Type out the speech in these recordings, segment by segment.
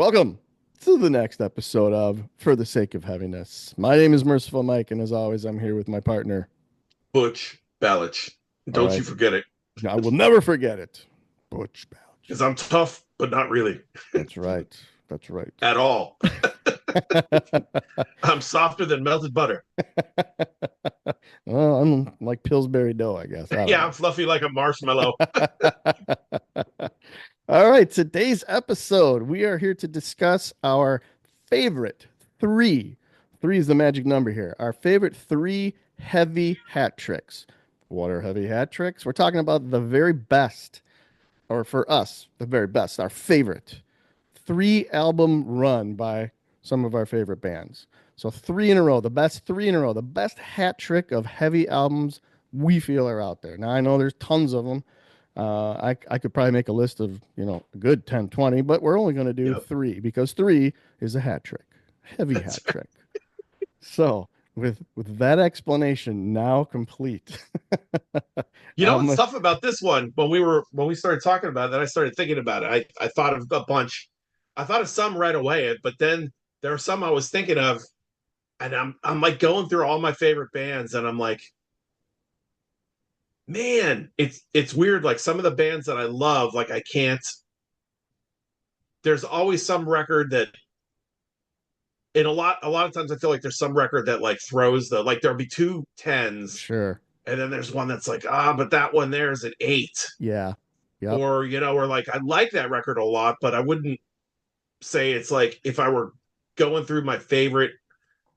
Welcome to the next episode of For the Sake of Heaviness. My name is Merciful Mike, and as always, I'm here with my partner. Butch Balich. All Don't right. you forget it. I will never forget it. Butch Because Bouch. I'm tough, but not really That's right. That's right. at all. I'm softer than melted butter. Well, I'm like Pillsbury dough, I guess. I don't Yeah, I'm fluffy like a marshmallow. know. All right. Today's episode, we are here to discuss our favorite three. Three is the magic number here. Our favorite three heavy hat tricks. What are heavy hat tricks? We're talking about the very best, or for us, the very best, our favorite three album run by some of our favorite bands. So three in a row, the best three in a row, the best hat trick of heavy albums we feel are out there. Now I know there's tons of them. I could probably make a list of, a good 10, 20, but we're only going to do Yep, three because three is a hat trick, heavy that's hat right. trick. So with that explanation now complete, You know what's um, tough about this one? When we started talking about it, I started thinking about it. I thought of a bunch. I thought of some right away, but then there are some I was thinking of, and I'm like going through all my favorite bands, and I'm like, man, it's weird. Like some of the bands that I love, like I can't. There's always some record that in a lot of times I feel like there's some record that like throws the like there'll be two tens sure, and then there's one that's like but that one there is an eight, yeah, yep, or or like I like that record a lot but I wouldn't say it's like if I were going through my favorite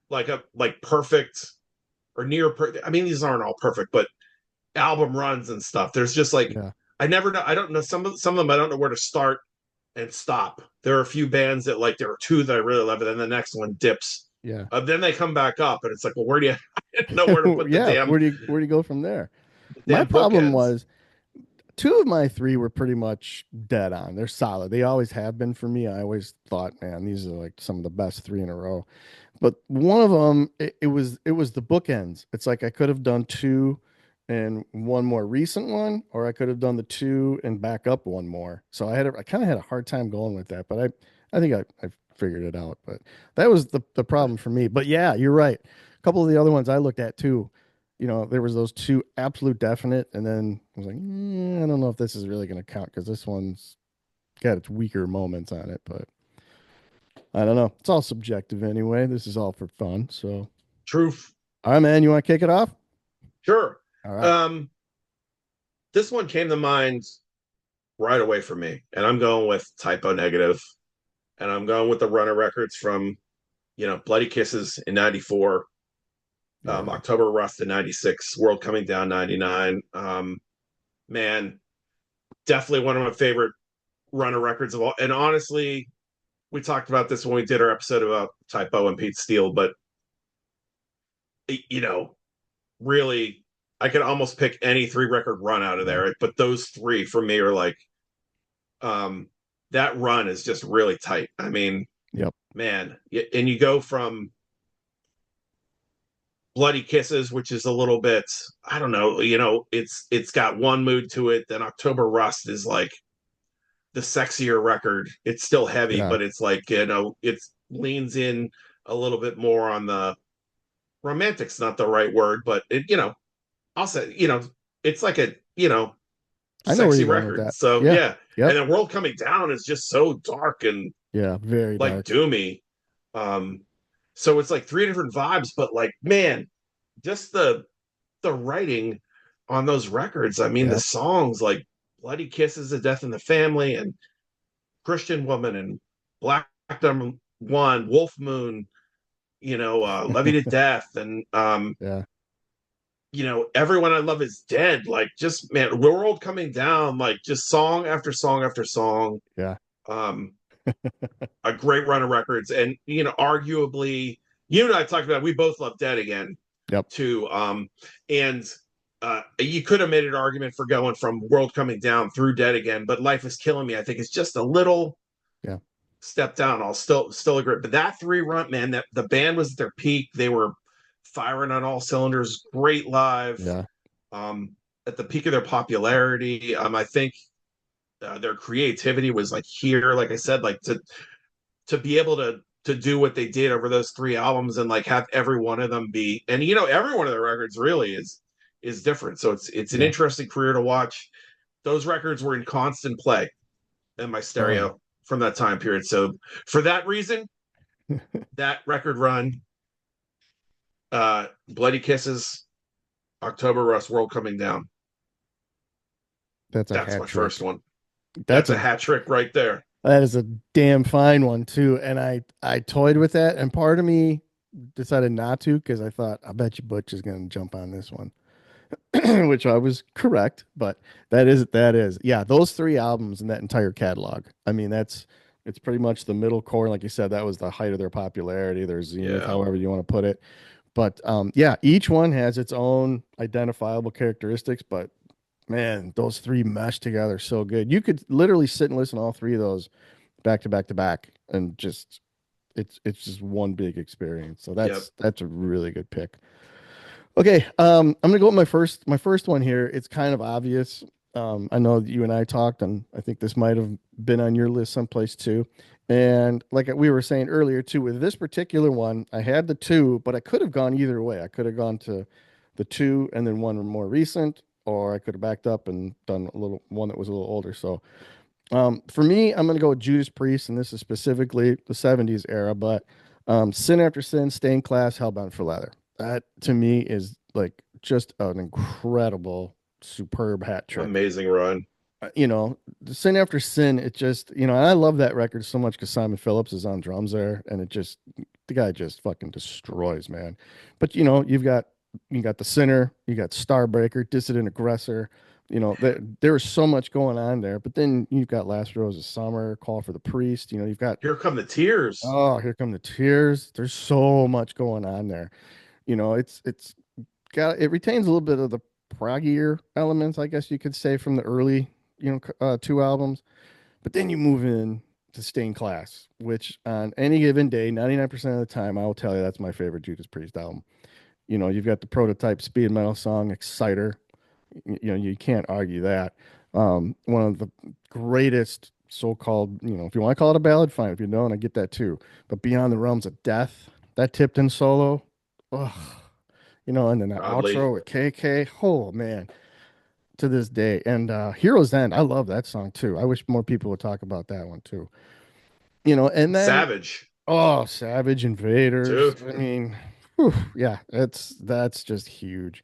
like a like perfect or near perfect. I mean these aren't all perfect but album runs and stuff, there's just like yeah, I never know. I don't know some of them. I don't know where to start and stop. There are a few bands that like there are two that I really love, and then the next one dips. yeah. Then they come back up, and it's like, well, where do you? I didn't know where to put the Yeah, damn where do you go from there? the My damn problem bookends. was two of my three were pretty much dead on. They're solid. They always have been for me. I always thought, man, these are like some of the best three in a row. But one of them, it was the bookends. It's like I could have done two and one more recent one, or I could have done the two and back up one more. So I kind of had a hard time going with that, but I think I figured it out. But that was the problem for me. But yeah, you're right. A couple of the other ones I looked at too, there was those two absolute definite, and then I was like, I don't know if this is really going to count because this one's got its weaker moments on it, but I don't know. It's all subjective anyway. This is all for fun. So, Truth, all right, man, you want to kick it off? sure. All right. Um, this one came to mind right away for me, and I'm going with Typo Negative, and I'm going with the Runner Records from Bloody Kisses in '94, Yeah. October Rust in '96, World Coming Down '99. Man, definitely one of my favorite Runner Records of all. And honestly, we talked about this when we did our episode about Typo and Pete Steele, but you know, really, I could almost pick any three record run out of Yeah. there. But those three for me are like, um, that run is just really tight. I mean, Yep. man, and you go from Bloody Kisses, which is a little bit, I don't know, it's got one mood to it. Then October Rust is like the sexier record. It's still heavy, Yeah. but it's like, it leans in a little bit more on the romantic's not the right word, but I'll say, it's like a, I know where sexy you're going with record. that. So Yeah. yeah. And Yep. then World Coming Down is just so dark and Yeah. Very like dark. doomy. Um, so it's like three different vibes, but like, man, just the writing on those records. I mean, the Yep. songs like Bloody Kisses, A Death in the Family, and Christian Woman, and Black Dumb One, Wolf Moon, Levy to Death, and Yeah. Everyone I Love Is Dead. Like, just man, World Coming Down, like just song after song after song. Yeah. Um, a great run of records, and arguably, you and I talked about we both love Dead Again Yep. too. And you could have made an argument for going from World Coming Down through Dead Again, but Life Is Killing Me, I think, is just a little Yeah. step down. I'll still agree. But that three run, man, that the band was at their peak. They were firing on all cylinders. Great live. Yeah. Um, at the peak of their popularity. I think their creativity was like here, like I said, like to to be able to do what they did over those three albums and like have every one of them be, and you know, every one of their records really is different. So it's an Yeah. interesting career to watch. Those records were in constant play in my Oh yeah. stereo from that time period. So for that reason, that record run, Bloody Kisses, October Rust, World Coming Down. That's a That's hat my first trick. one. That's That's a a hat trick right there. that is a damn fine one too. And I toyed with that, and part of me decided not to because I thought I bet you Butch is going to jump on this one, which I was correct. But that is yeah. Those three albums and that entire catalog. I mean, it's pretty much the middle core. Like you said, that was the height of their popularity, their zenith, Yeah. however you want to put it. But yeah, each one has its own identifiable characteristics. But man, those three mesh together so good. You could literally sit and listen to all three of those back to back to back, and just it's just one big experience. So Yep. that's a really good pick. Okay, I'm gonna go with my first one here. It's kind of obvious. I know that you and I talked, and I think this might have been on your list someplace too. And like we were saying earlier too, with this particular one, I had the two, but I could have gone either way. I could have gone to the two and then one more recent, or I could have backed up and done a little one that was a little older. So for me, I'm going to go with Judas Priest, and this is specifically the 70s era, but Sin After Sin, Stained Class, Hellbound for Leather. That to me is like just an incredible, superb hat trick. Amazing run. You know, the Sin After Sin, it just, and I love that record so much because Simon Phillips is on drums there, and the guy just fucking destroys, man. But you got the Sinner, you got Starbreaker, Dissident Aggressor. There was so much going on there. But then you've got Last Rose of Summer, Call for the Priest. You've got Here come the tears. oh, Here Come the Tears. There's so much going on there. It retains a little bit of the proggier elements, I guess you could say, from the early two albums. But then you move in to Stained Class, which on any given day, 99% of the time, I will tell you that's my favorite Judas Priest album. You've got the prototype speed metal song Exciter. You can't argue that. One of the greatest so-called, if you want to call it a ballad, fine. If you don't, I get that too. But Beyond the Realms of Death, that tipped in solo, ugh, and then that Godly. outro with KK, oh man, to this day. And Heroes End, I love that song too. I wish more people would talk about that one too. And then Savage. oh, Savage Invaders. Too. I mean, whew, yeah, that's just huge.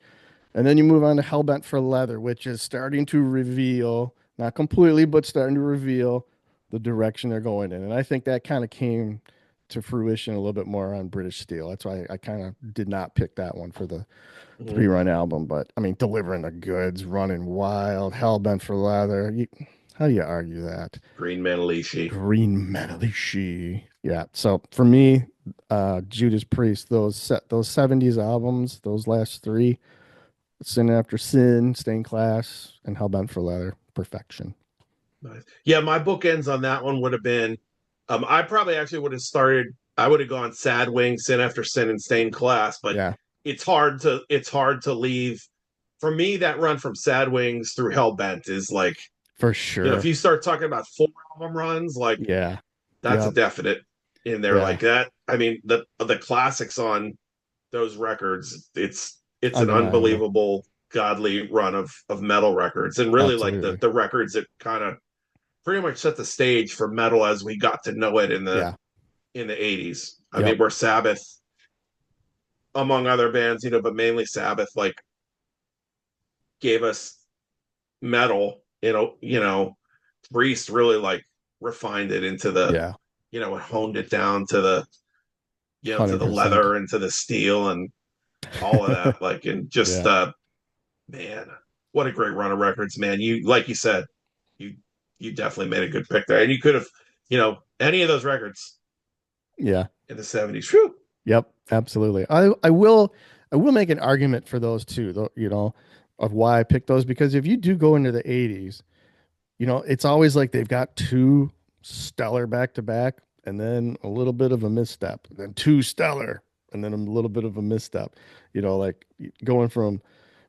And then you move on to Hellbent for Leather, which is starting to reveal, not completely, but starting to reveal the direction they're going in. And I think that kind of came to fruition a little bit more on British Steel. That's why I kind of did not pick that one for the Mhm. three run album. But I mean, Delivering the Goods, Running Wild, Hellbent for Leather. How do you argue that? Green Manalishi. Green Metalishi. Yeah. So for me, Judas Priest, those 70s albums, those last three, Sin After Sin, Stained Class, and Hellbent for Leather. Perfection. Nice. Yeah, my bookends on that one would have been I probably actually would have started, I would have gone Sad Wing, Sin After Sin, and Stained Class, but Yeah, it's hard to leave. For me, that run from Sad Wings through Hellbent is like, for if sure. you start talking about four album runs, like Yeah. that's a Yep. definite in there Yeah. like that. I mean, the classics on those records, it's an Undeniable. unbelievable godly run of metal records, and really like the Absolutely. the records that kind of pretty much set the stage for metal as we got to know it in the Yeah. in the 80s. I Yep. mean, where Sabbath, among other bands, but mainly Sabbath, like gave us metal. Priest really like refined it into the, Yeah. honed it down to the, to the 100%. leather and to the steel and all of that. Like, and just Yeah. man, what a great run of records, man. You like you said, you you definitely made a good pick there, and you could have, any of those records Yeah. in the 70s. Whew. Yep. Absolutely. I will make an argument for those too, though, of why I picked those because if you do go into the 80s, it's always like they've got two stellar back to back and then a little bit of a misstep, then two stellar and then a little bit of a misstep, like going from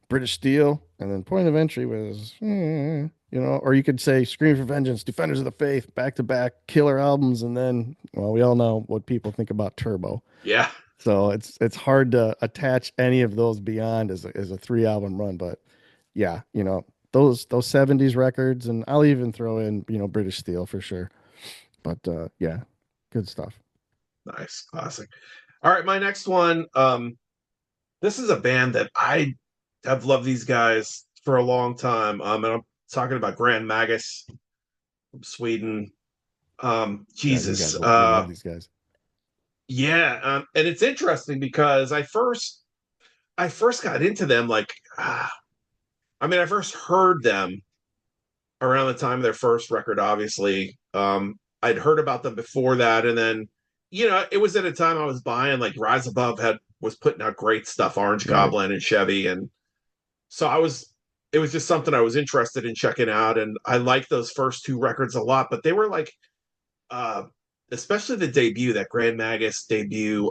British Steel, and then Point of Entry was, or you could say Scream for Vengeance, Defenders of the Faith, back to back killer albums, and then, well, we all know what people think about Turbo. Yeah, So it's hard to attach any of those beyond as a 3 album run, but yeah, those 70s records, and I'll even throw in, British Steel for sure. But yeah, good stuff. nice, classic. All right, my next one. This is a band that I have loved these guys for a long time. And I'm talking about Grand Magus from Sweden. Yeah, you Jesus. guys, you love these guys. Yeah, and it's interesting because I first got into them like I first heard them around the time of their first record, obviously. I'd heard about them before that, and then it was at a time I was buying like Rise Above had was putting out great stuff, Orange Right. Goblin and Chevy, and so it was just something I was interested in checking out, and I liked those first two records a lot, but they were like uh especially the debut, that Grand Magus debut.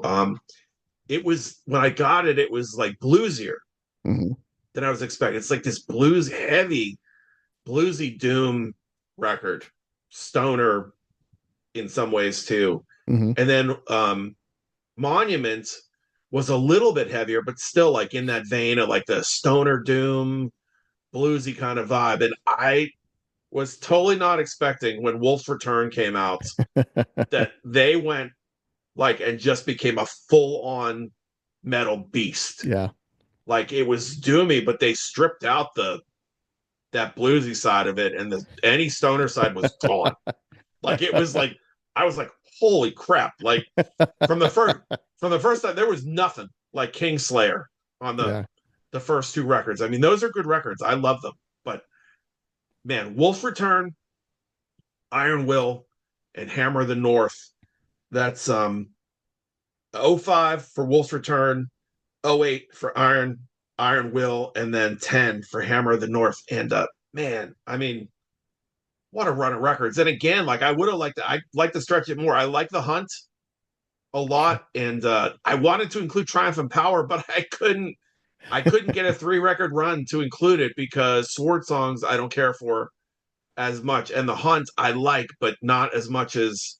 It was when I got it, it was like bluesier Hmm. than I was expecting. It's like this blues heavy, bluesy doom record, stoner in some ways too. Hmm. And then Monument was a little bit heavier, but still like in that vein of like the stoner doom, bluesy kind of vibe. And I was totally not expecting when Wolf's Return came out that they went like and just became a full on metal beast. Yeah. Like it was doomy, but they stripped out the that bluesy side of it, and the any stoner side was gone. Like it was like I was like, holy crap! Like from the first from the first time, there was nothing like Kingslayer on Yeah. the first two records. I mean, those are good records. I love them, but man, Wolf Return, Iron Will, and Hammer of the North. That's '05 for Wolf's Return, '08 for Iron Will, and then 10 for Hammer of the North. And man, I mean, what a run of records. And again, like I would have liked I like to stretch it more. I like the Hunt a lot, and I wanted to include Triumph and Power, but I couldn't get a 3 record run to include it because Sword Songs I don't care for as much, and the Hunt I like, but not as much as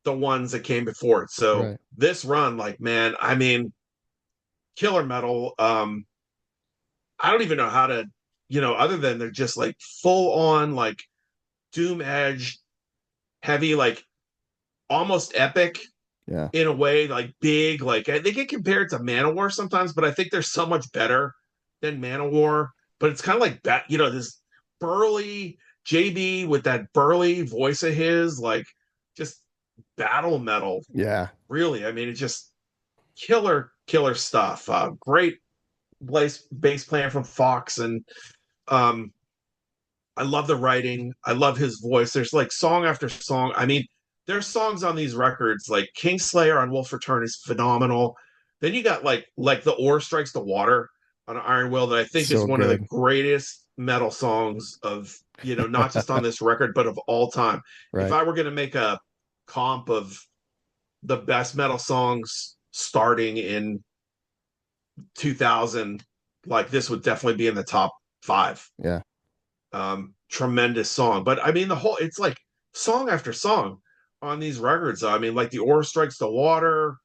the ones that came before it. So Right. this run, like man, I mean, killer metal. I don't even know how to, other than they're just like full on like doom edge, heavy, like almost epic Yeah. in a way, like big, like they get compared to Manowar sometimes, but I think they're so much better than Manowar. But it's kind of like that, this burly JB with that burly voice of his, like just battle metal. Yeah. Really, I mean, it's just killer stuff. Great bass player from Fox, and um, I love the writing. I love his voice. There's like song after song. I mean, there's songs on these records like Kingslayer on Wolf Return is phenomenal. Then you got like the Ore Strikes the Water on Iron Will that I think is So one of the good. greatest metal songs of not just on this record but of all time. If Right. I were going to make a comp of the best metal songs starting in 2000, like this would definitely be in the top 5. Yeah. Tremendous song. But I mean, it's like song after song on these records. I mean, like the Ore Strikes the Water,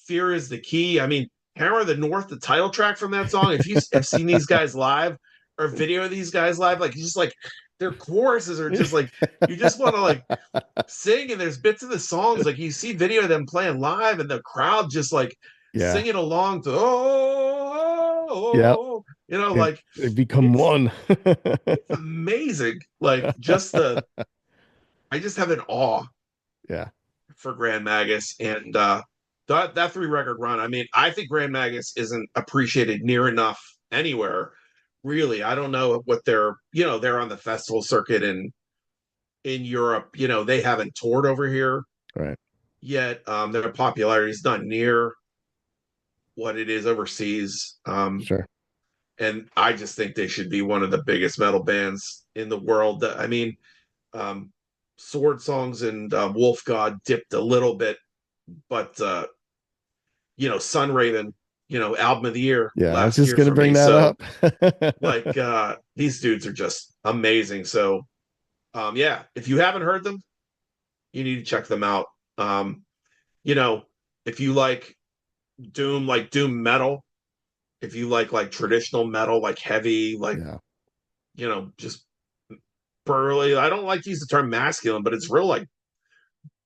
Fear is the Key. I mean, Hammer of the North, the title track from that song. If you have seen these guys live or video of these guys live, like just like their choruses are just like you just want to like sing, and there's bits of the songs like you see video of them playing live and the crowd just like Yeah. singing along to oh, Yeah. It, like it become it's one. it's amazing. Like just the I just have an awe Yeah. for Grand Magus, and that 3 record run. I mean, I think Grand Magus isn't appreciated near enough anywhere. Really, I don't know what they're on the festival circuit in Europe. They haven't toured over here Right. yet. Their popularity is not near what it is overseas. Sure. And I just think they should be one of the biggest metal bands in the world. I mean, um, Sword Songs and Wolf God dipped a little bit, but Sun Raven album of the year Yeah, I was last just year gonna for bring me. that So up. like these dudes are just amazing. So yeah, if you haven't heard them, you need to check them out. Um, you know, if you like doom metal, if you like traditional metal, like heavy, like Yeah, just burly. I don't like to use the term masculine, but it's real like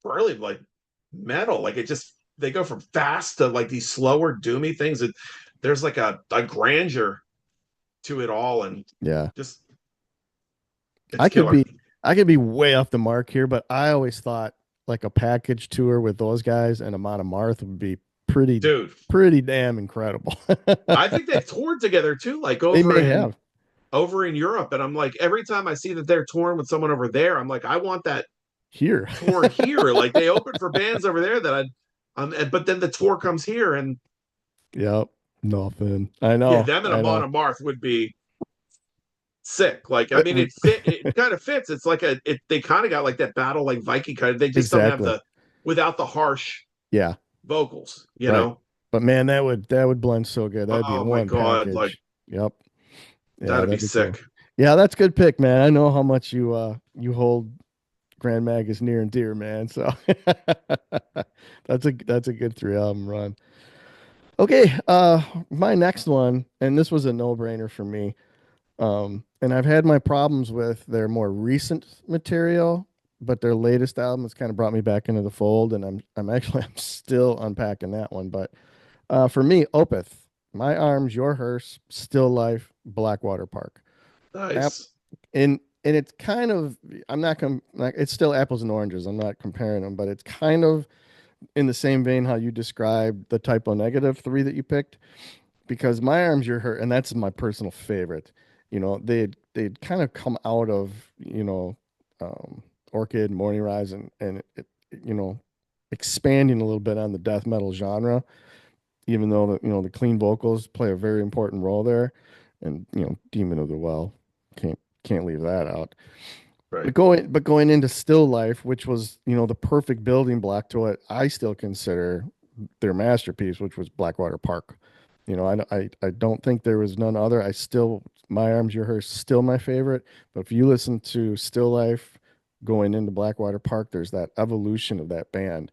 burly, like metal. Like it just they go from fast to like these slower, doomy things. There's like a grandeur to it all, and yeah. just it's I could killer. be I could be way off the mark here, but I always thought like a package tour with those guys and Amon Amarth would be pretty Dude, pretty damn incredible. I think they've toured together too, like They may have over in Europe. And I'm like, every time I see that they're touring with someone over there, I'm like, I want that here. tour here. Like they open for bands over there that but then the tour comes here, and Yep. Nothing. I yeah, know. them and I Amon know. Amarth would be sick. Like, I But mean, it kind of fits. It's like they kind of got like that battle, like Viking kind of, they just don't have exactly. the, without the harsh Yeah. vocals, you Right. know? But man, that would blend so good. That'd be Oh my one God. Like, package. Yep. Yeah, that'd be that'd be cool. sick. Yeah, that's good pick, man. I know how much you hold Grand Mag is near and dear, man. So that's a good 3 album run. Okay, my next one, and this was a no-brainer for me. And I've had my problems with their more recent material, but their latest album has kind of brought me back into the fold, and I'm actually I'm still unpacking that one. But for me, Opeth, My Arms, Your Hearse, Still Life, Blackwater Park. App Nice. and it's kind of I'm not like it's still apples and oranges. I'm not comparing them, but it's kind of in the same vein how you described the typo negative three that you picked because My Arms You're Hurt, and that's my personal favorite. They'd kind of come out of um, Orchid, Morning Rise, and you know expanding a little bit on the death metal genre, even though the clean vocals play a very important role there, and Demon of the Well can't leave that out. Right. But going into Still Life, which was the perfect building block to what I still consider their masterpiece, which was Blackwater Park. I don't think there was none other. I still My Arms Your Hearse still my favorite, but if you listen to Still Life going into Blackwater Park, there's that evolution of that band,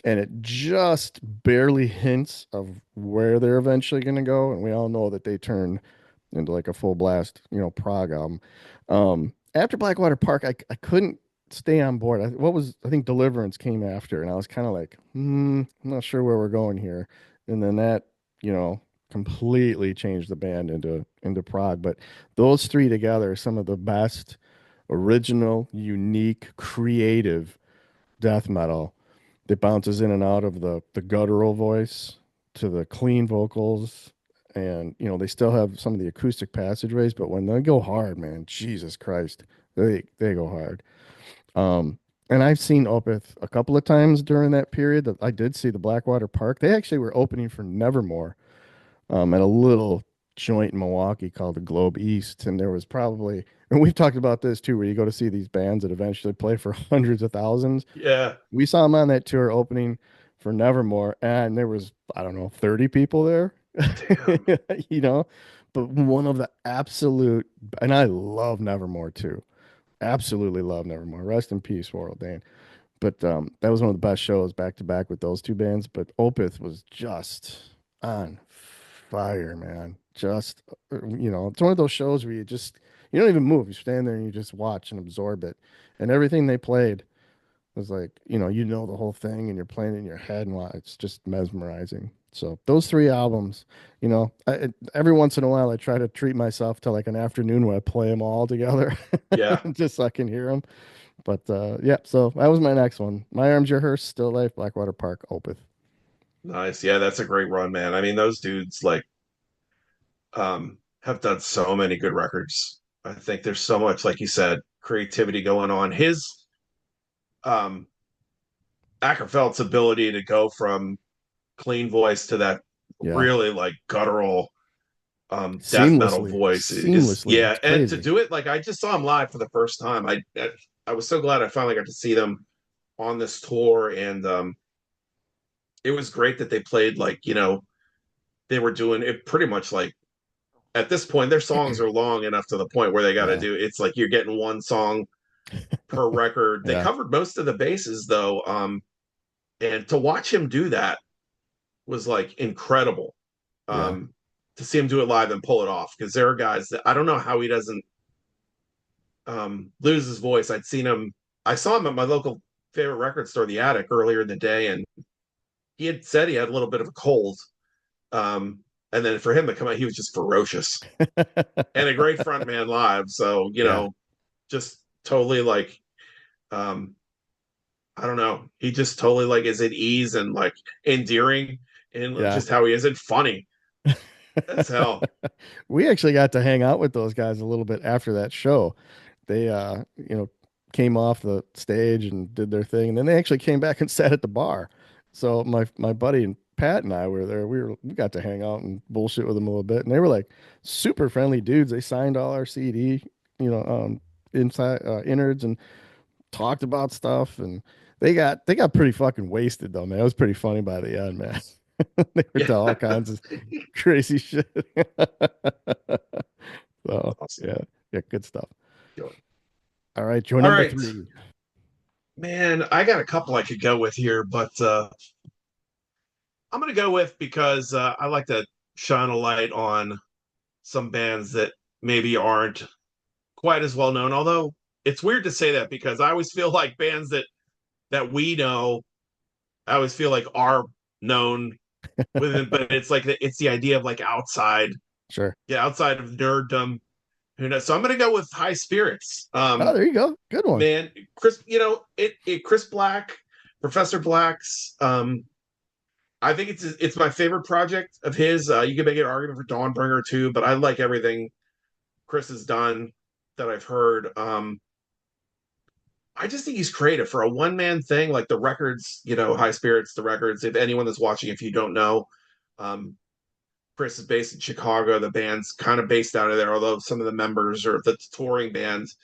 and it just barely hints of where they're eventually going to go. And we all know that they turn into like a full blast, prog album. After Blackwater Park, I couldn't stay on board. I think Deliverance came after, and I was kind of like, I'm not sure where we're going here. And then that, you know, completely changed the band into prog. But those three together are some of the best original, unique, creative death metal that bounces in and out of the guttural voice to the clean vocals. And they still have some of the acoustic passageways, but when they go hard, man, Jesus Christ, they go hard. Um, and I've seen Opeth a couple of times during that period. That I did see the Blackwater Park. They actually were opening for Nevermore at a little joint in Milwaukee called the Globe East. And there was probably, and we've talked about this too, where you go to see these bands that eventually play for hundreds of thousands. Yeah. We saw him on that tour opening for Nevermore, and there was, I don't know, 30 people there, Damn. you know, but one of the absolute, and I love Nevermore too. Absolutely love Nevermore. Rest in peace, Warrell Dane. But that was one of the best shows back to back with those two bands. But Opeth was just on fire, man. Just, it's one of those shows where you don't even move. You stand there and you just watch and absorb it. And everything they played was like, the whole thing and you're playing it in your head and it's just mesmerizing. So those three albums, every once in a while I try to treat myself to like an afternoon where I play them all together Yeah. just so I can hear them. But yeah, so that was my next one. My Arms, Your Hearse, Still Life, Blackwater Park, Opeth. Nice. Yeah, that's a great run, man. I mean, those dudes have done so many good records. I think there's so much, like you said, creativity going on. His um Ackerfeld's ability to go from clean voice to that Yeah, really like guttural death metal seamlessly, voice is seamlessly. yeah. It's And to crazy. do it, like I just saw him live for the first time. I was so glad I finally got to see them on this tour, and it was great that they played like they were doing it pretty much like at this point their songs are long enough to the point where they got to Yeah. do it's like you're getting one song per record. They Yeah. covered most of the bases though, and to watch him do that was like incredible. Yeah. Um, to see him do it live and pull it off because there are guys that I don't know how he doesn't lose his voice. I'd seen him. I saw him at my local favorite record store, The Attic, earlier in the day, and he had said he had a little bit of a cold. Um, and then for him to come out, he was just ferocious and a great front man live. So Yeah. just totally like um, I don't know. He just totally like is at ease and like endearing and Yeah. just how he is and funny as hell. We actually got to hang out with those guys a little bit after that show. They came off the stage and did their thing, and then they actually came back and sat at the bar. So my buddy and Pat and I were there. We got to hang out and bullshit with them a little bit, and they were like super friendly dudes. They signed all our CD, you know, inside innards and talked about stuff, and they got pretty fucking wasted though, man. It was pretty funny by the end, man. They were Yeah. to all kinds of crazy shit. So Awesome. yeah, yeah, good stuff. All right, your All number right. three. Man, I got a couple I could go with here, but I'm going to go with because I like to shine a light on some bands that maybe aren't quite as well known. Although it's weird to say that because I always feel like bands that we know, I always feel like are known within, but it's like it's the idea of like outside, Sure. yeah, outside of nerddom. Who knows? So I'm going to go with High Spirits. Oh, there you go. Good one. Man, Chris, Chris Black, Professor Black's. I think it's my favorite project of his. You can make an argument for Dawnbringer too, but I like everything Chris has done that I've heard. I just think he's creative for a one man thing, like the records. High Spirits, the records. If anyone that's watching, if you don't know, um, Chris is based in Chicago. The band's kind of based out of there, although some of the members or the touring bands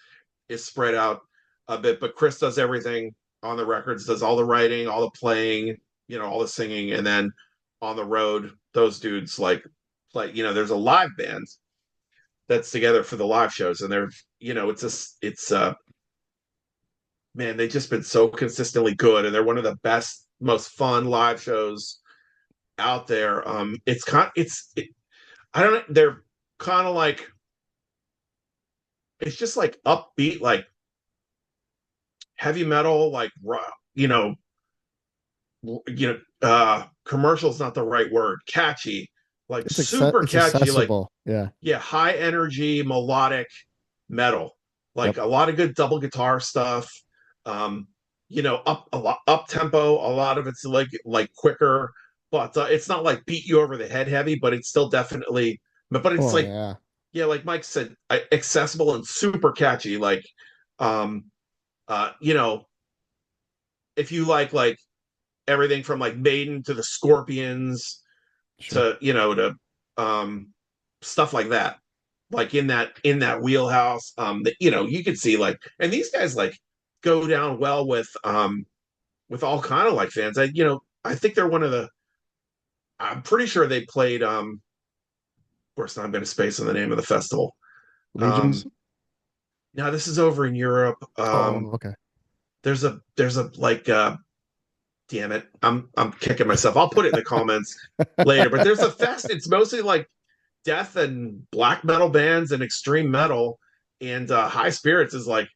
is spread out a bit. But Chris does everything on the records, does all the writing, all the playing, all the singing, and then on the road, those dudes like play. There's a live band that's together for the live shows, and they're it's man, they've just been so consistently good, and they're one of the best, most fun live shows out there. I don't know, they're kind of like it's just like upbeat, like heavy metal, like you know, commercial is not the right word. Catchy, like super It's catchy, like accessible. Yeah. yeah, high energy melodic metal, like Yep. a lot of good double guitar stuff. Um, up a lot up tempo. A lot of it's like quicker, but it's not like beat you over the head heavy. But it's still definitely, but it's Oh like yeah. yeah, like Mike said, accessible and super catchy. Like, um, uh, you know, if you like everything from like Maiden to the Scorpions Sure. to um stuff like that, like in that wheelhouse. That you could see like, and these guys like go down well with all kind of like fans. I think they're one of the. I'm pretty sure they played. Of course, now I'm going to space on the name of the festival. Legions. Um, Now this is over in Europe. Oh, okay. There's a like damn it. I'm kicking myself. I'll put it in the comments later. But there's a fest. It's mostly like death and black metal bands and extreme metal. And High Spirits is like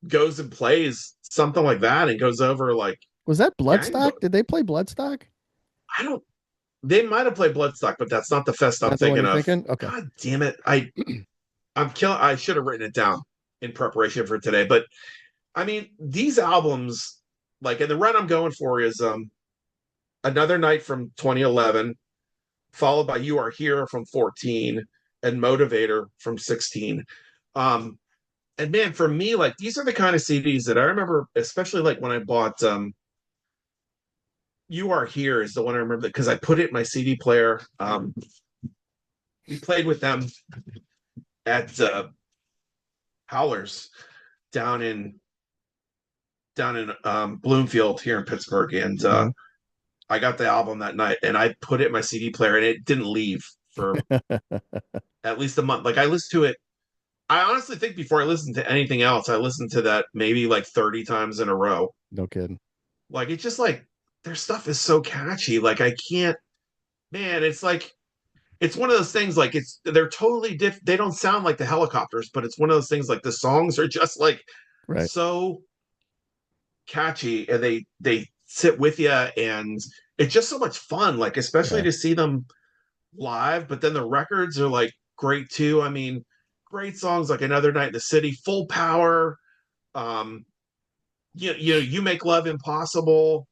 goes and plays something like that and goes over like Was that gang. Bloodstock? Did they play Bloodstock? I don't. They might have played Bloodstock, but that's not the fest I'm Not the one thinking you're of. thinking? Okay. God damn it! I'm killing. I should have written it down in preparation for today. But I mean, these albums, like, and the run I'm going for is Another Night from 2011, followed by You Are Here from 14, and Motivator from 16. Um, and man, for me, like these are the kind of CDs that I remember, especially like when I bought You Are Here is the one I remember because I put it in my CD player. We played with them at Howlers down in Bloomfield here in Pittsburgh, and Mhm. I got the album that night and I put it in my CD player and it didn't leave for at least a month. Like I listened to it. I honestly think before I listened to anything else, I listened to that maybe like 30 times in a row. No kidding. Like it's just like their stuff is so catchy. Like I can't, man, it's like it's one of those things like they're totally they don't sound like the Helicopters, but it's one of those things like the songs are just like Right. so catchy and they sit with you and it's just so much fun like especially Yeah. to see them live, but then the records are like great too. I mean, great songs like Another Night in the City, Full Power, um you Make Love Impossible,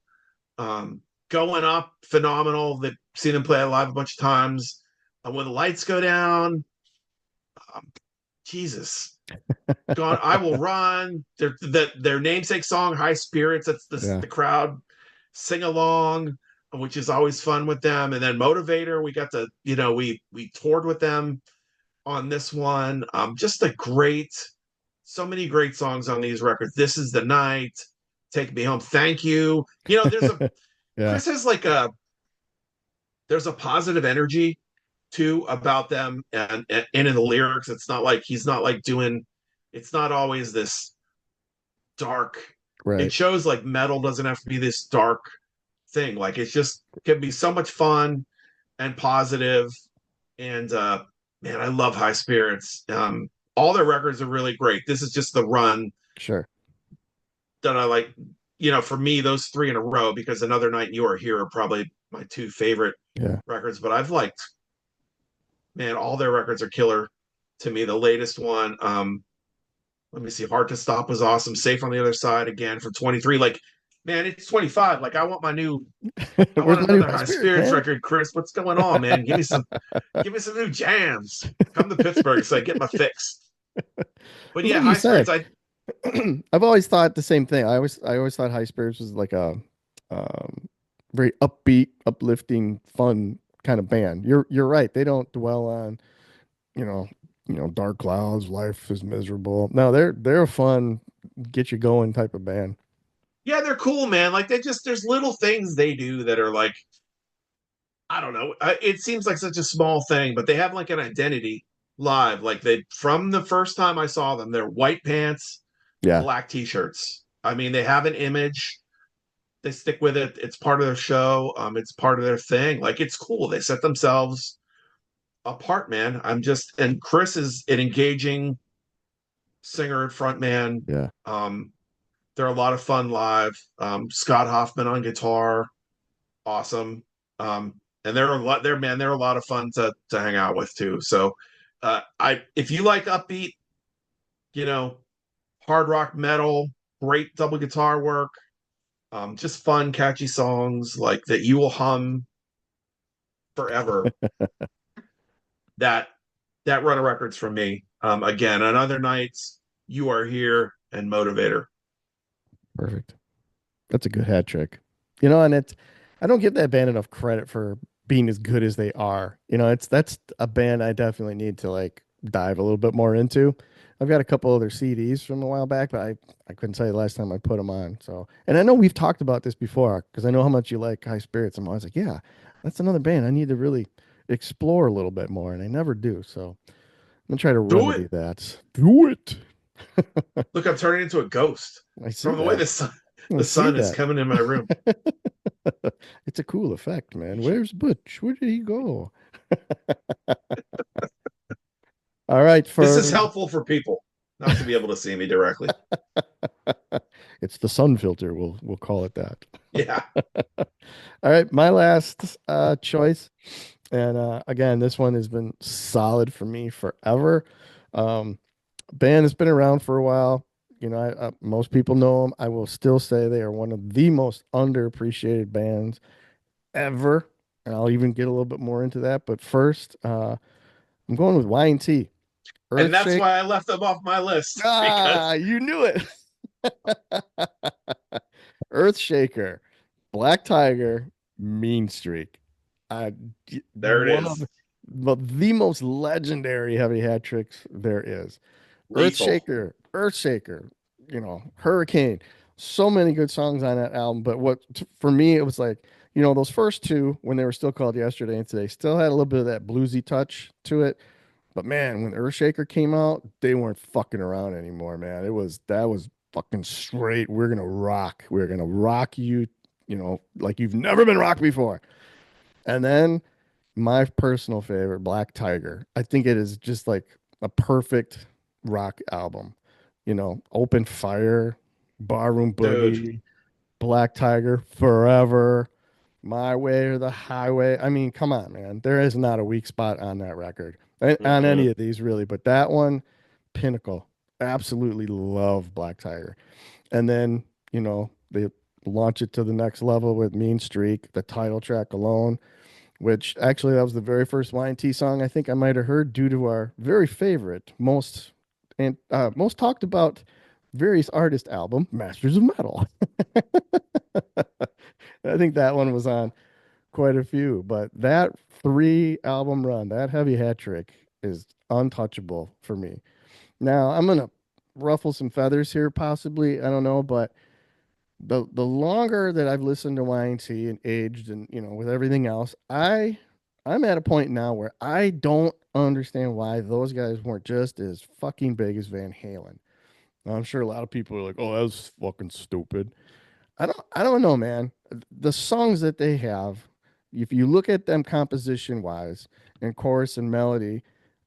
um Going Up, phenomenal. They've seen them play live a bunch of times. When the Lights Go Down, um, Jesus, Gone, I Will Run. Their namesake song, High Spirits. That's Yeah. the crowd sing along, which is always fun with them. And then Motivator, we got to we toured with them on this one. Just a great, so many great songs on these records. This Is the Night, Take Me Home, Thank You. There's a Yeah. Chris has like a there's a positive energy too about them and in the lyrics it's not like he's not like doing it's not always this dark. It Right. shows like metal doesn't have to be this dark thing. Like it's just can be so much fun and positive. And man, I love High Spirits. All their records are really great. This is just the run Sure. that I like. For me, those three in a row because Another Night and You Are Here are probably my two favorite Yeah. records. But I've liked, man, all their records are killer to me. The latest one, let me see, Hard to Stop was awesome. Safe on the Other Side again for 23. Like, man, it's 25. Like, I Where's want my new another high High spirits, Spirits man? record, Chris. What's going on, man? Give me some new jams. Come to Pittsburgh so I get my fix. But Well, yeah, like you High said, Spirits, I I've always thought the same thing. I always thought High Spirits was like a um, very upbeat, uplifting, fun kind of band. You're right. They don't dwell on, you know, dark clouds, life is miserable. No, they're a fun, get you going type of band. yeah, they're cool, man. Like they just there's little things they do that are like I don't know. It seems like such a small thing, but they have like an identity live. Like they from the first time I saw them, they're white pants, Yeah. black t-shirts. I mean, they have an image. They stick with it. It's part of their show. It's part of their thing. Like it's cool. They set themselves apart, man. And Chris is an engaging singer and frontman. Yeah. Um, they're a lot of fun live. Scott Hoffman on guitar, awesome. And they're a lot. They're a lot of fun to hang out with too. So, I if you like upbeat, you know, hard rock metal, great double guitar work, just fun, catchy songs like that you will hum forever. That that run of records from me. Again, on other nights, You Are Here and Motivator. Perfect. That's a good hat trick. And I don't give that band enough credit for being as good as they are. That's a band I definitely need to like dive a little bit more into. I've got a couple other CDs from a while back, but I couldn't tell you the last time I put them on. So, and I know we've talked about this before because I know how much you like High Spirits. I'm always like, yeah, that's another band I need to really explore a little bit more, and I never do. So I'm gonna try to Do it. remedy that. Do it. Look, I'm turning into a ghost I see from the way that. I the see sun is that. coming in my room. It's a cool effect, man. Where's Butch? Where did he go? All right, This is for helpful for people not to be able to see me directly. it's the sun filter. We'll call it that. Yeah. All right, my last choice, and again, this one has been solid for me forever. Um, Band has been around for a while. Most people know them. I will still say they are one of the most underappreciated bands ever, and I'll even get a little bit more into that. But first, I'm going with Y&T. And that's Earthshake. why I left them off my list because Ah, you knew it. Earthshaker, Black Tiger, Mean Streak. Uh, there it One of is. the most legendary heavy hat tricks there is. Lethal. Earthshaker, Hurricane. So many good songs on that album. But for me, it was like, those first two, when they were still called Yesterday and Today, still had a little bit of that bluesy touch to it. But man, when Earthshaker came out, they weren't fucking around anymore, man. That was fucking straight. We're gonna rock. We're gonna rock you, like you've never been rocked before. And then my personal favorite, Black Tiger. I think it is just like a perfect rock album. Open Fire, Barroom Dude. Boogie, Black Tiger, Forever, My Way or the Highway. I mean, come on, man. There is not a weak spot on that record, on any Mm-mm. of these, really. But that one, pinnacle. Absolutely love Black Tiger. And then, they launch it to the next level with Mean Streak, the title track alone, which actually that was the very first Y&T song I think I might have heard due to our very favorite, most talked about various artist album, Masters of Metal. I think that one was on quite a few, but that three album run, that heavy hat trick is untouchable for me. Now, I'm gonna ruffle some feathers here, possibly. I don't know, but the longer that I've listened to Y&T and aged, and with everything else, I'm at a point now where I don't understand why those guys weren't just as fucking big as Van Halen. Now, I'm sure a lot of people are like, "Oh, that was fucking stupid." I don't know, man. The songs that they have, if you look at them composition wise and chorus and melody,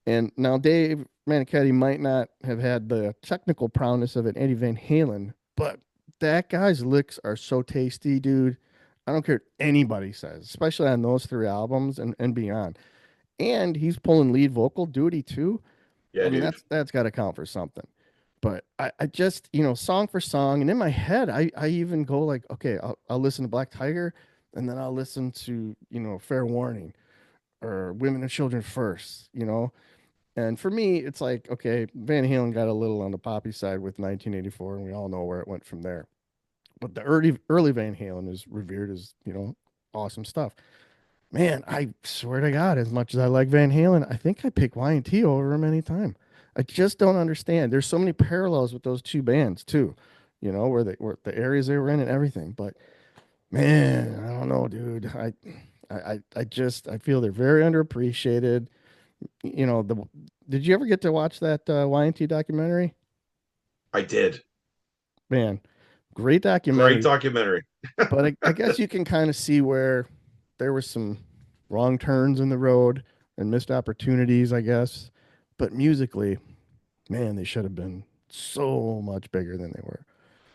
and now Dave Manichetti might not have had the technical prowess of an Eddie Van Halen, but that guy's licks are so tasty, dude. I don't care what anybody says, especially on those three albums and beyond. And he's pulling lead vocal duty too. Yeah, I mean, dude. that's got to count for something. But I just, song for song, and in my head, I even go like, okay, I'll listen to Black Tiger, and then I'll listen to, Fair Warning or Women and Children first. And for me, it's like, okay, Van Halen got a little on the poppy side with 1984, and we all know where it went from there. But the early Van Halen is revered as, awesome stuff. Man, I swear to God, as much as I like Van Halen, I think I pick Y&T over him anytime. I just don't understand. There's so many parallels with those two bands too, where the areas they were in and everything. But man, I don't know, dude. I feel they're very underappreciated. You know, the did you ever get to watch that Y&T documentary? I did. Man, great Great documentary. documentary. But I guess you can kind of see where there were some wrong turns in the road and missed opportunities, I guess. But musically, man, they should have been so much bigger than they were.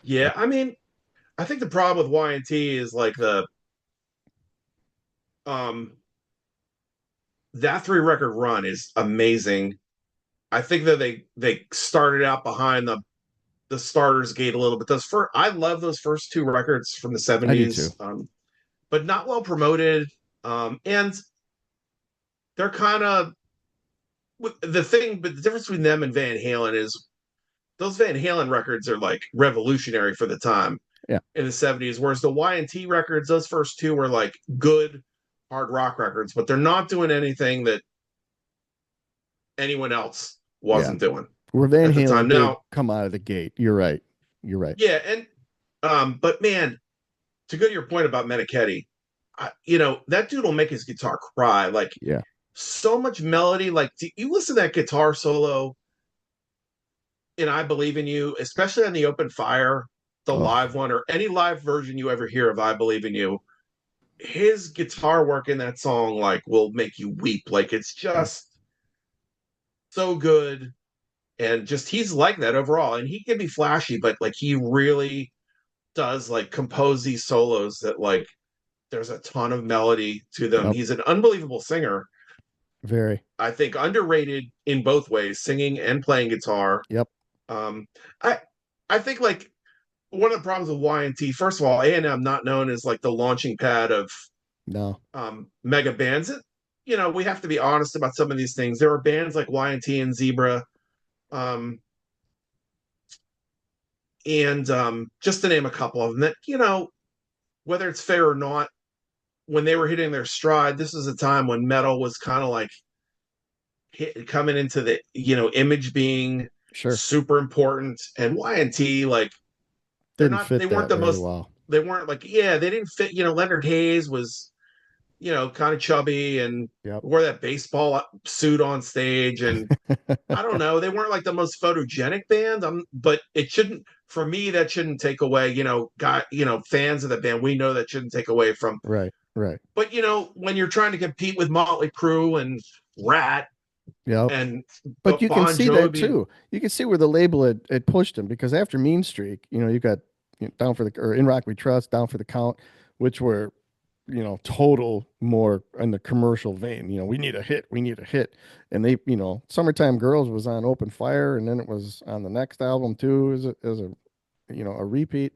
Yeah, But I mean, I think the problem with Y&T is like the um that three record run is amazing. I think that they started out behind the starters gate a little bit. Those first, I love those first two records from the I do too. 70s, but not well promoted. And they're kind of the thing, but the difference between them and Van Halen is those Van Halen records are like revolutionary for the time Yeah, in the 70s, whereas the Y&T records, those first two were like good hard rock records, but they're not doing anything that anyone else yeah. wasn't doing Where Van at the time. Halen did Now, come out of the gate. You're right. You're right. yeah, and but man, to go to your point about Menichetti, that dude will make his guitar cry. Like Yeah. so much melody. Like you listen to that guitar solo in "I Believe in You," especially on the Open Fire, the Oh, live one, or any live version you ever hear of "I Believe in You." His guitar work in that song like will make you weep. Like it's yeah. just so good, and just he's like that overall. And he can be flashy, but like he really does like compose these solos that like there's a ton of melody to them. Yep. He's an unbelievable singer. Very. I think underrated in both ways, singing and playing guitar. Yep. Um, I I think like one of the problems with Y&T, first of all, A&M not known as like the launching pad of No. mega bands. We have to be honest about some of these things. There are bands like Y&T and Zebra, um, and just to name a couple of them that whether it's fair or not, when they were hitting their stride, this is a time when metal was kind of like coming into the image being Sure. super important, and Y&T like Didn't they fit weren't that the very most well. they weren't like, yeah, they didn't fit. Leonard Hayes was, kind of chubby and Yep. wore that baseball suit on stage, and I don't know, they weren't like the most photogenic band. But it shouldn't, for me, that shouldn't take away, fans of the band. We know that shouldn't take away from. Right. Right. But when you're trying to compete with Motley Crue and Rat Yep. and But you can Bon see that Jovi, too. You can see where the label had pushed him because after Mean Streak, you got Down for the or In Rock We Trust, Down for the Count, which were total more in the commercial vein. We need a hit, we need a hit, and they, Summertime Girls was on Open Fire, and then it was on the next album too as a a repeat.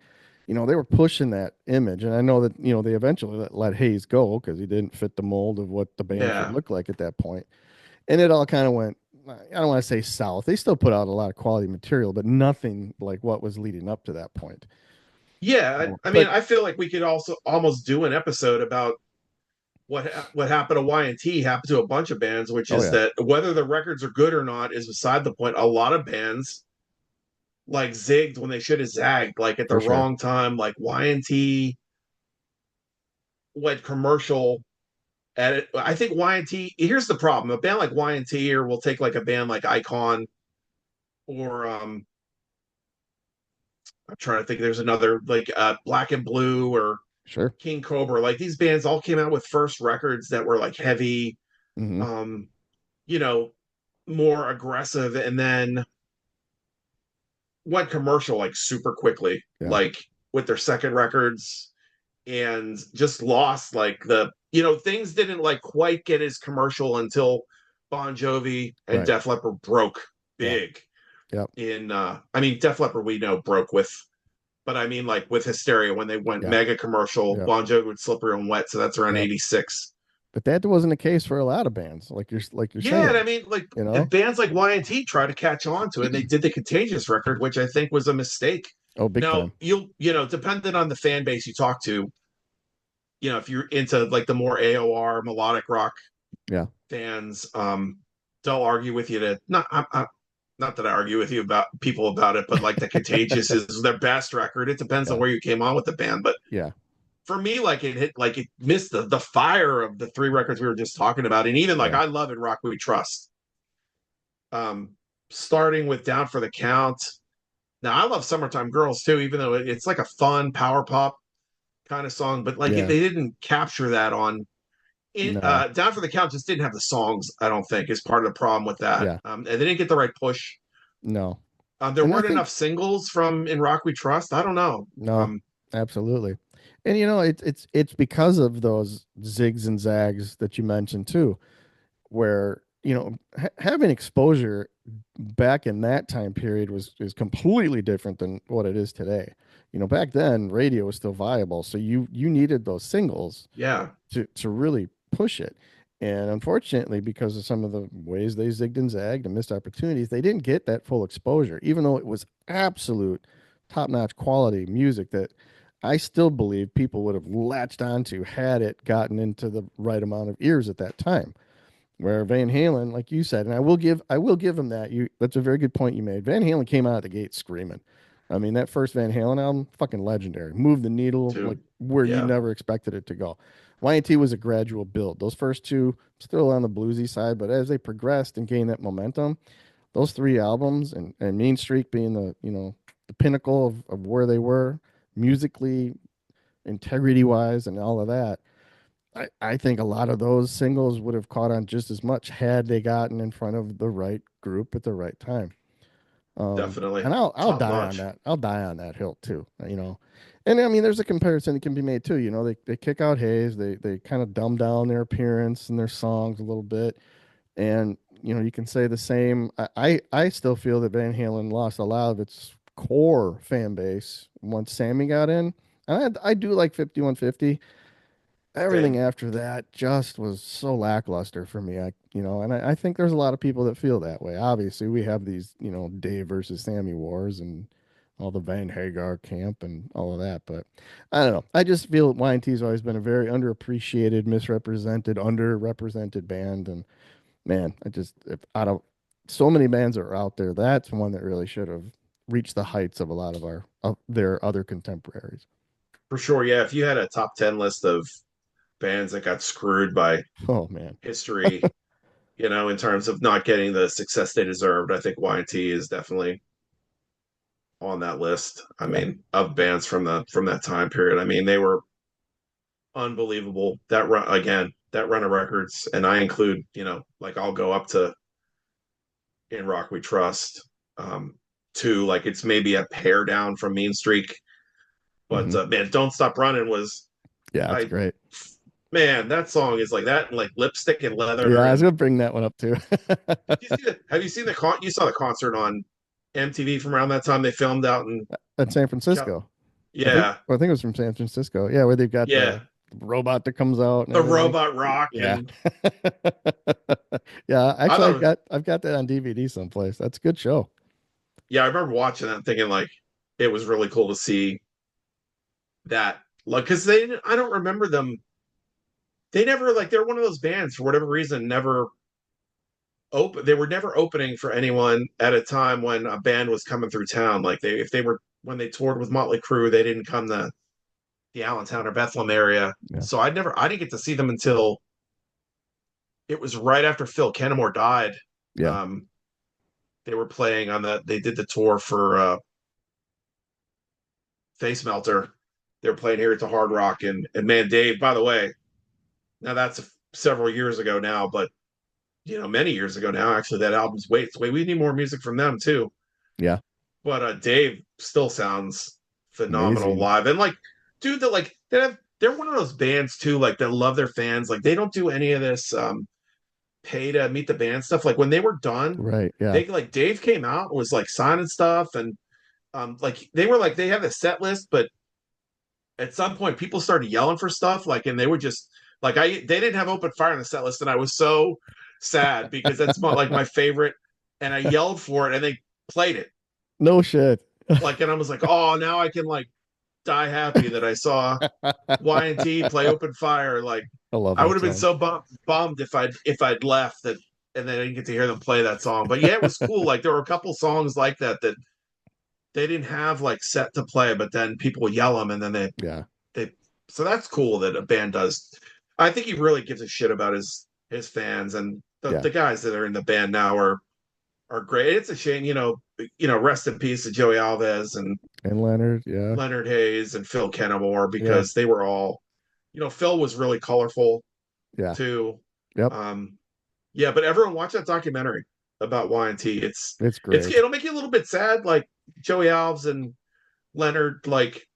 They were pushing that image, and I know that they eventually let Hayes go because he didn't fit the mold of what the band should yeah, look like at that point, and it all kind of went. I don't want to say south. They still put out a lot of quality material, but nothing like what was leading up to that point. yeah. I mean, But I feel like we could also almost do an episode about what happened to Y&T happened to a bunch of bands, which oh is yeah, that whether the records are good or not is beside the point. A lot of bands like zigged when they should have zagged, like at the for sure, wrong time. Like Y&T went commercial at it. I think Y&T. Here's the problem: a band like Y&T, or we'll take like a band like Icon, or I'm trying to think. There's another like Black and Blue or sure. King Cobra. Like these bands all came out with first records that were like heavy, Hmm. um, you know, more aggressive, and then went commercial like super quickly, Yeah, like with their second records, and just lost like things didn't like quite get as commercial until Bon Jovi and right. Def Leppard broke Yeah, big yeah, in I mean Def Leppard we know broke with, but I mean like with Hysteria when they went yeah, mega commercial. yeah, Bon Jovi with Slippery and Wet, so that's around yeah. 86. But that wasn't the case for a lot of bands, like you're Yeah, and I saying. mean, like You know? bands like Y&T try to catch on to it, and they did the Contagious record, which I think was a mistake. Oh, big Now, time. depending on the fan base you talk to, if you're into like the more AOR melodic rock Yeah, fans, they'll argue with you to not that I argue with you about people about it, but like the Contagious is their best record. It depends on yeah, where you came on with the band, but yeah, for me, like it missed the fire of the three records we were just talking about, and even like yeah, I love In Rock We Trust. Um, Starting with Down for the Count. Now I love Summertime Girls too, even though it's like a fun power pop kind of song, but like they yeah. didn't capture that on No, Down for the Count just didn't have the songs, I don't think, is part of the problem with that. yeah, And they didn't get the right push. no. There And I weren't think enough singles from In Rock We Trust. I don't know. no, absolutely. And it's because of those zigs and zags that you mentioned too, where having exposure back in that time period was is completely different than what it is today. Back then radio was still viable, so you needed those singles Yeah, to really push it. And unfortunately, because of some of the ways they zigged and zagged and missed opportunities, they didn't get that full exposure, even though it was absolute top-notch quality music that I still believe people would have latched onto had it gotten into the right amount of ears at that time. Where Van Halen, like you said, and I will give him that. That's a very good point you made. Van Halen came out of the gate screaming. I mean, that first Van Halen album, fucking legendary. Moved the needle like too. where you Yeah, never expected it to go. Y&T was a gradual build. Those first two still on the bluesy side, but as they progressed and gained that momentum, those three albums and Mean Streak being the pinnacle of where they were musically, integrity wise, and all of that. I think a lot of those singles would have caught on just as much had they gotten in front of the right group at the right time. definitely. And I'll Top die on notch. that. I'll die on that hill too. And I mean, there's a comparison that can be made too. They kick out Hayes. They kind of dumb down their appearance and their songs a little bit. And you can say the same. I still feel that Van Halen lost a lot of its core fan base once Sammy got in. And I do like 5150. Everything Same. after that just was so lackluster for me. And I think there's a lot of people that feel that way. Obviously, we have these, Dave versus Sammy wars and all the Van Hagar camp and all of that. But I don't know. I just feel Y&T's always been a very underappreciated, misrepresented, underrepresented band. And man, if out of so many bands that are out there, that's one that really should have reached the heights of a lot of their other contemporaries. For sure. Yeah. If you had a top 10 list of bands that got screwed by Oh man. history, in terms of not getting the success they deserved, I think Y&T is definitely on that list. I Yeah. mean, of bands from that time period. I mean, they were unbelievable. That run again, that run of records, and I include, like I'll go up to In Rock We Trust, um, to like it's maybe a pair down from Mean Streak, but Hmm. man, Don't Stop Running was Yeah, that's I great. man, that song is like that, and like Lipstick and Yeah, Leather. I was And gonna bring that one up too. have you seen you saw the concert on MTV from around that time they filmed out in At San Cal? Francisco. Yeah, I think it was from San Francisco. Yeah, where they've got yeah, the robot that comes out and the everything. robot rock. Yeah. And Yeah, I actually thought it was, I've got that on DVD someplace. That's a good show. yeah, I remember watching that and thinking like it was really cool to see that, like, because I don't remember them. They never, like, they're one of those bands for whatever reason never open. They were never opening for anyone at a time when a band was coming through town. Like they, if they were when they toured with Motley Crue, they didn't come to the Allentown or Bethlehem area. Yeah. So I didn't get to see them until it was right after Phil Kennemore died. Yeah. Um, they were playing on they did the tour for Face Melter. They were playing here at the Hard Rock, and man, Dave. By the way, now that's several years ago now, but many years ago now. Actually, that album's wait. We need more music from them too. Yeah. But Dave still sounds phenomenal Amazing. live, and like, dude, that like they're one of those bands too, like that love their fans. Like they don't do any of this pay to meet the band stuff. Like when they were done, Right. Yeah. they like Dave came out and was like signing stuff, and like they were like they have a set list, but at some point people started yelling for stuff, like, and they would just like they didn't have open fire on the set list, and I was so sad because that's like my favorite, and I yelled for it, and they played it, No shit. like, and I was like, oh, now I can like die happy that I saw Y&T play open fire. Like I love I would that have been song. so bummed if I'd left that, and then I didn't get to hear them play that song. But yeah, it was cool. Like there were a couple songs like that that they didn't have like set to play, but then people would yell them, and then Yeah. they so that's cool that a band does. I think he really gives a shit about his fans, and Yeah. the guys that are in the band now are great. It's a shame, rest in peace to Joey Alves and And Leonard. Yeah. Leonard Hayes and Phil Kennemore, Yeah. because they were all, Phil was really colorful Yeah. too. Yep. Um, yeah, but everyone watch that documentary about Y&T. It's great. It'll make you a little bit sad, like Joey Alves and Leonard, like,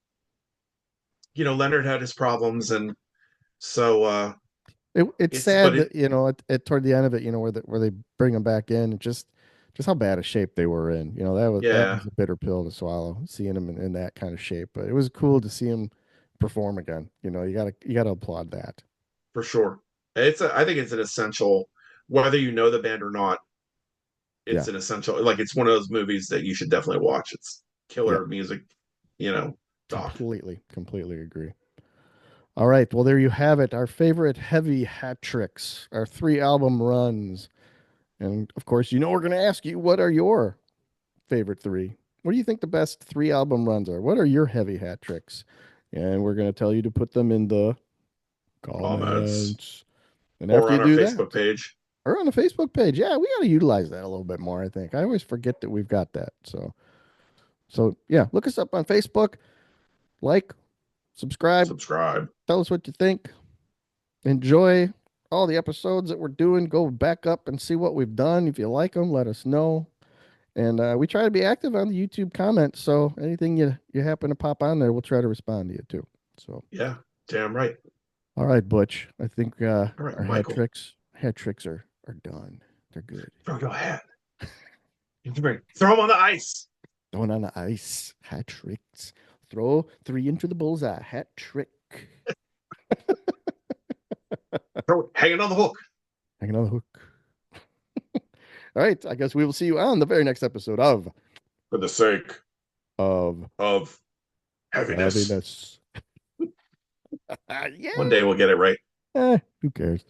Leonard had his problems, and so It's it's but sad it that toward the end of it, where they bring them back in, and just how bad a shape they were in. That yeah, was a bitter pill to swallow, seeing them in that kind of shape. But it was cool to see him perform again. You gotta applaud that. for sure. I think it's an essential, whether you know the band or not, Yeah, it's an essential, like it's one of those movies that you should definitely watch. It's yeah, killer music, you know, doc. completely agree. All right, well there you have it. Our favorite heavy hat tricks, our 3 album runs, and of course, we're going to ask you what are your favorite 3. What do you think the best 3 album runs are? What are your heavy hat tricks? And we're going to tell you to put them in the Comments comments. And or after you on our do Facebook that, page. or on the Facebook page, yeah, we got to utilize that a little bit more, I think. I always forget that we've got that. So yeah, look us up on Facebook, like, subscribe, Subscribe. tell us what you think. Enjoy all the episodes that we're doing. Go back up and see what we've done. If you like them, let us know. And we try to be active on the YouTube comments. So anything you happen to pop on there, we'll try to respond to you too. So Yeah, damn right. all right, Butch. I think All right, our head Michael. tricks head tricks are done. They're good. Go ahead. Throw them on the ice. Going on the ice. Hat tricks. Throw 3 into the bullseye. Hat trick. Hanging on the hook. Hanging on the hook. All right. I guess we will see you on the very next episode For the sake of of heaviness. heaviness. One Yeah. day we'll get it right. Who cares?